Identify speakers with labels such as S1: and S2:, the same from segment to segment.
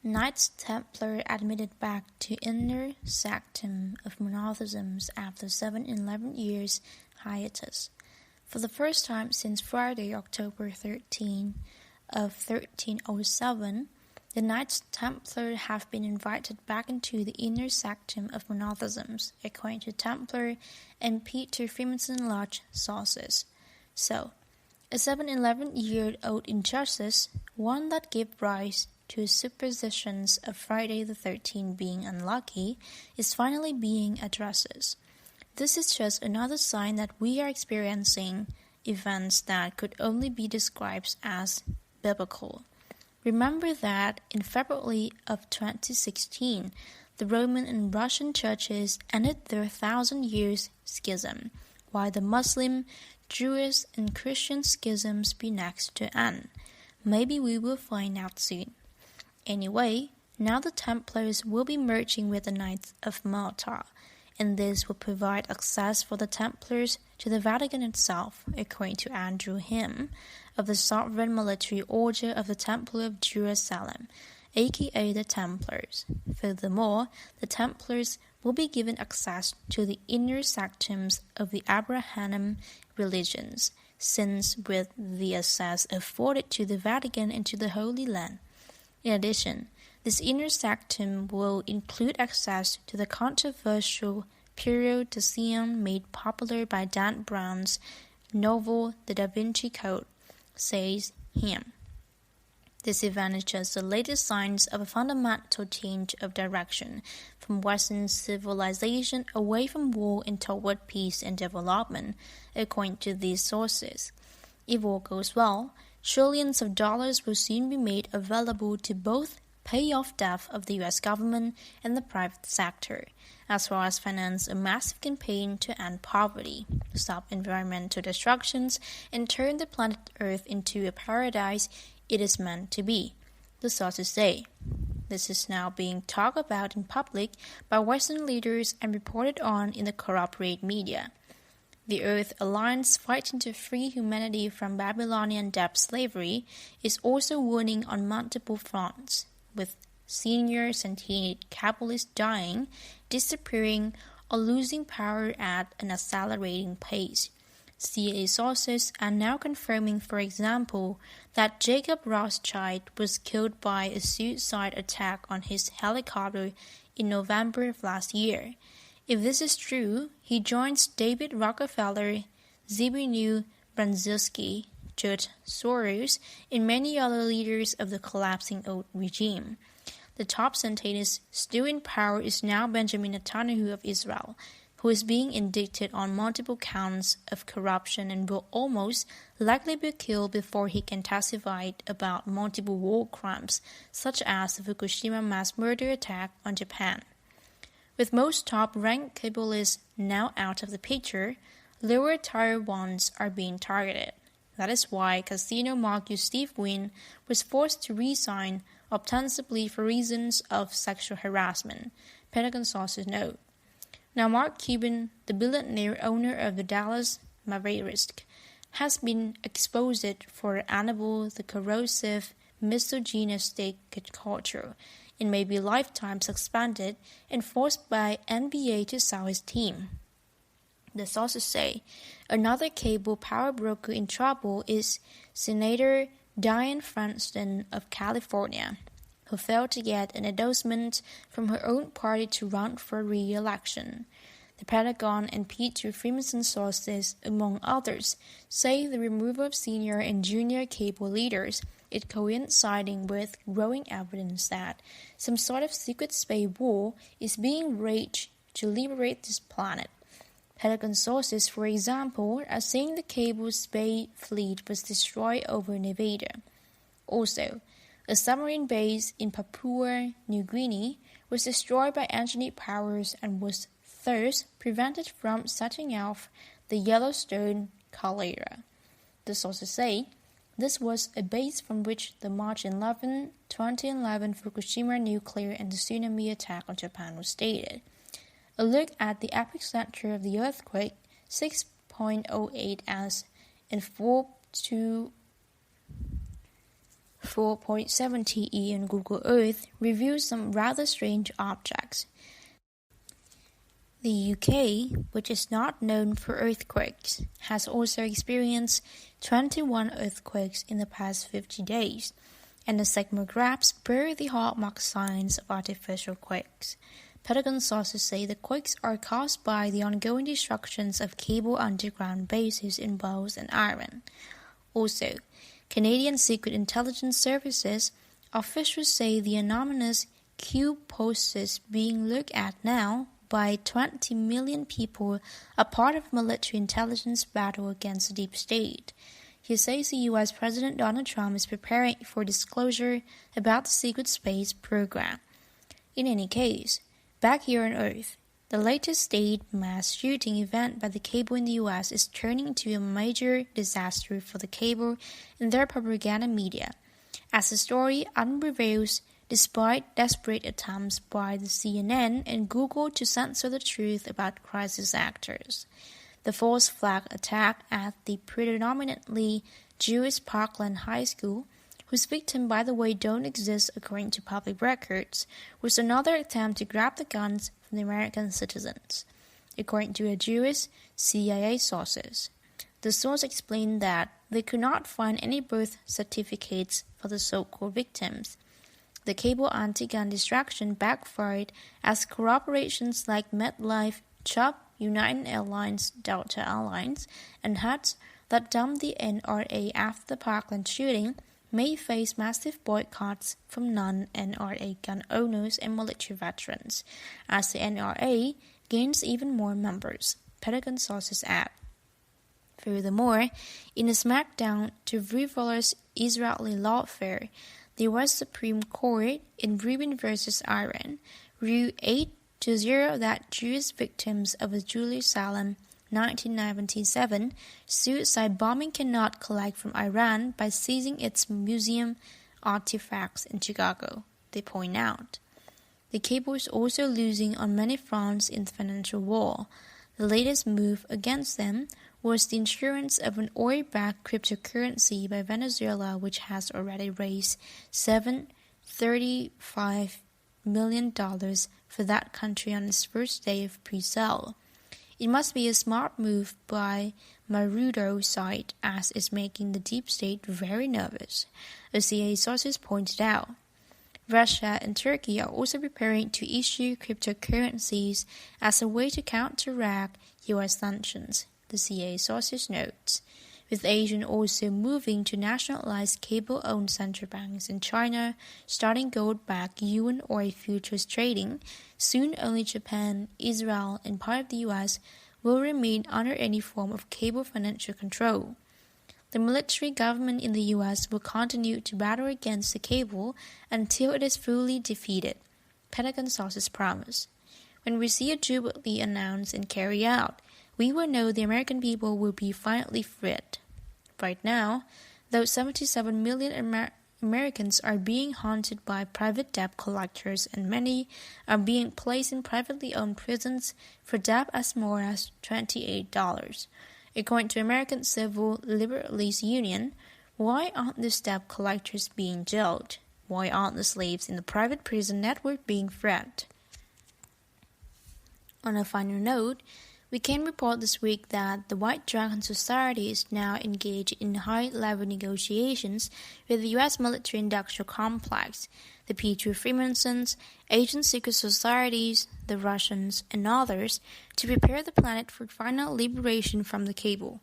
S1: Knights Templar admitted back to inner sanctum of monasticism after 7-11 years hiatus. For the first time since Friday, October 13 of 1307, the Knights Templar have been invited back into the inner sanctum of monasticism, according to Templar and Peter Freemanson Lodge sources. So, a 7-11-year-old injustice, one that gave rise to suppositions of Friday the 13th being unlucky, is finally being addressed. This is just another sign that we are experiencing events that could only be described as biblical. Remember that in February of 2016, the Roman and Russian churches ended their 1,000-year schism, while the Muslim, Jewish, and Christian schisms be next to end. Maybe we will find out soon. Anyway, now the Templars will be merging with the Knights of Malta, and this will provide access for the Templars to the Vatican itself, according to Andrew Him, of the Sovereign Military Order of the Temple of Jerusalem, aka the Templars. Furthermore, the Templars will be given access to the inner sanctums of the Abraham religions, since with the access afforded to the Vatican and to the Holy Land. In addition, this inner sanctum will include access to the controversial periodicon made popular by Dan Brown's novel The Da Vinci Code, says Him. This event is just the latest signs of a fundamental change of direction from Western civilization away from war and toward peace and development, according to these sources. If all goes well, trillions of dollars will soon be made available to both pay off debt of the U.S. government and the private sector, as well as finance a massive campaign to end poverty, stop environmental destructions, and turn the planet Earth into a paradise it is meant to be, the sources say. This is now being talked about in public by Western leaders and reported on in the corporate media. The Earth Alliance, fighting to free humanity from Babylonian debt slavery, is also warning on multiple fronts, with senior sentient capitalists dying, disappearing, or losing power at an accelerating pace. CIA sources are now confirming, for example, that Jacob Rothschild was killed by a suicide attack on his helicopter in November of last year. If this is true, he joins David Rockefeller, Zbigniew Brzezinski, George Soros, and many other leaders of the collapsing old regime. The top scientist still in power is now Benjamin Netanyahu of Israel, who is being indicted on multiple counts of corruption and will almost likely be killed before he can testify about multiple war crimes, such as the Fukushima mass murder attack on Japan. With most top-ranked capitalists now out of the picture, lower-tier ones are being targeted. That is why casino mogul Steve Wynn was forced to resign, ostensibly for reasons of sexual harassment, Pentagon sources note. Now Mark Cuban, the billionaire owner of the Dallas Mavericks, has been exposed for enabling the corrosive, misogynistic culture, and may be lifetime suspended and forced by NBA to sell his team. The sources say another cable power broker in trouble is Senator Dianne Feinstein of California, who failed to get an endorsement from her own party to run for re-election. The Pentagon and Peter Freemanson sources, among others, say the removal of senior and junior cable leaders is coinciding with growing evidence that some sort of secret space war is being waged to liberate this planet. Pentagon sources, for example, are saying the cable space fleet was destroyed over Nevada. Also, a submarine base in Papua New Guinea was destroyed by engineered powers and was thus prevented from setting off the Yellowstone caldera. The sources say this was a base from which the March 11, 2011 Fukushima nuclear and tsunami attack on Japan was stated. A look at the epicenter of the earthquake, 6.08 as and 4.7 TE on Google Earth reveals some rather strange objects. The UK, which is not known for earthquakes, has also experienced 21 earthquakes in the past 50 days, and the seismographs bear the hallmark signs of artificial quakes. Pentagon sources say the quakes are caused by the ongoing destructions of cable underground bases in Wales and Ireland. Also, Canadian Secret Intelligence Services officials say the anonymous cube pulses being looked at now by 20 million people are part of military intelligence battle against the deep state. He says the U.S. President Donald Trump is preparing for disclosure about the secret space program. In any case, back here on Earth, the latest state mass shooting event by the cable in the U.S. is turning into a major disaster for the cable and their propaganda media, as the story unreveals despite desperate attempts by the CNN and Google to censor the truth about crisis actors. The false flag attack at the predominantly Jewish Parkland High School, whose victims, by the way, don't exist according to public records, was another attempt to grab the guns from the American citizens, according to a Jewish CIA sources. The source explained that they could not find any birth certificates for the so-called victims. The cable anti-gun distraction backfired as corporations like MetLife, Chubb, United Airlines, Delta Airlines, and Hertz that dumped the NRA after the Parkland shooting may face massive boycotts from non-NRA gun owners and military veterans, as the NRA gains even more members, Pentagon sources add. Furthermore, in a smackdown to frivolous Israeli lawfare, the U.S. Supreme Court in Rubin v. Iran ruled 8-0 that Jewish victims of the Jerusalem 1997 suicide bombing cannot collect from Iran by seizing its museum artifacts in Chicago, they point out. The cable is also losing on many fronts in the financial war. The latest move against them was the insurance of an oil-backed cryptocurrency by Venezuela, which has already raised $735 million for that country on its first day of pre-sale. It must be a smart move by Marudo side, as it's making the deep state very nervous, as CIA sources pointed out. Russia and Turkey are also preparing to issue cryptocurrencies as a way to counteract U.S. sanctions, the CIA sources notes, with Asia also moving to nationalize cable-owned central banks in China, starting gold-backed yuan oil futures trading. Soon only Japan, Israel, and part of the U.S. will remain under any form of cable financial control. The military government in the U.S. will continue to battle against the cable until it is fully defeated, Pentagon sources promise. When we see it jubilee announced and carried out, we will know the American people will be finally freed. Right now, though 77 million Americans are being haunted by private debt collectors and many are being placed in privately owned prisons for debt as small as $28. According to American Civil Liberties Union, why aren't the debt collectors being jailed? Why aren't the slaves in the private prison network being freed? On a final note, we can report this week that the White Dragon Society is now engaged in high-level negotiations with the U.S. military-industrial complex, the P2 Freemasons, Asian secret societies, the Russians, and others to prepare the planet for final liberation from the cable.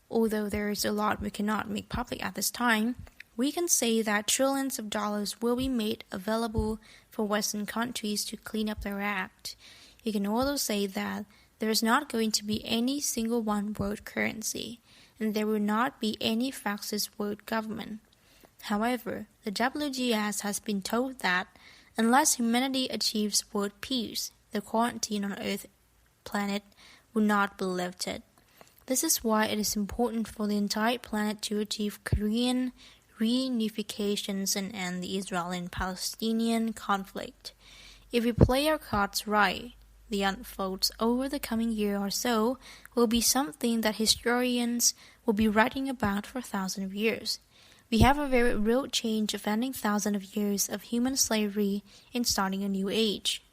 S1: Although there is a lot we cannot make public at this time, we can say that trillions of dollars will be made available for Western countries to clean up their act. We can also say that there is not going to be any single one world currency, and there will not be any fascist world government. However, the WGS has been told that unless humanity achieves world peace, the quarantine on Earth planet will not be lifted. This is why it is important for the entire planet to achieve Korean reunifications and end the Israeli and Palestinian conflict. If we play our cards right, the unfolds over the coming year or so will be something that historians will be writing about for thousands of years. We have a very real change of ending thousands of years of human slavery and starting a new age.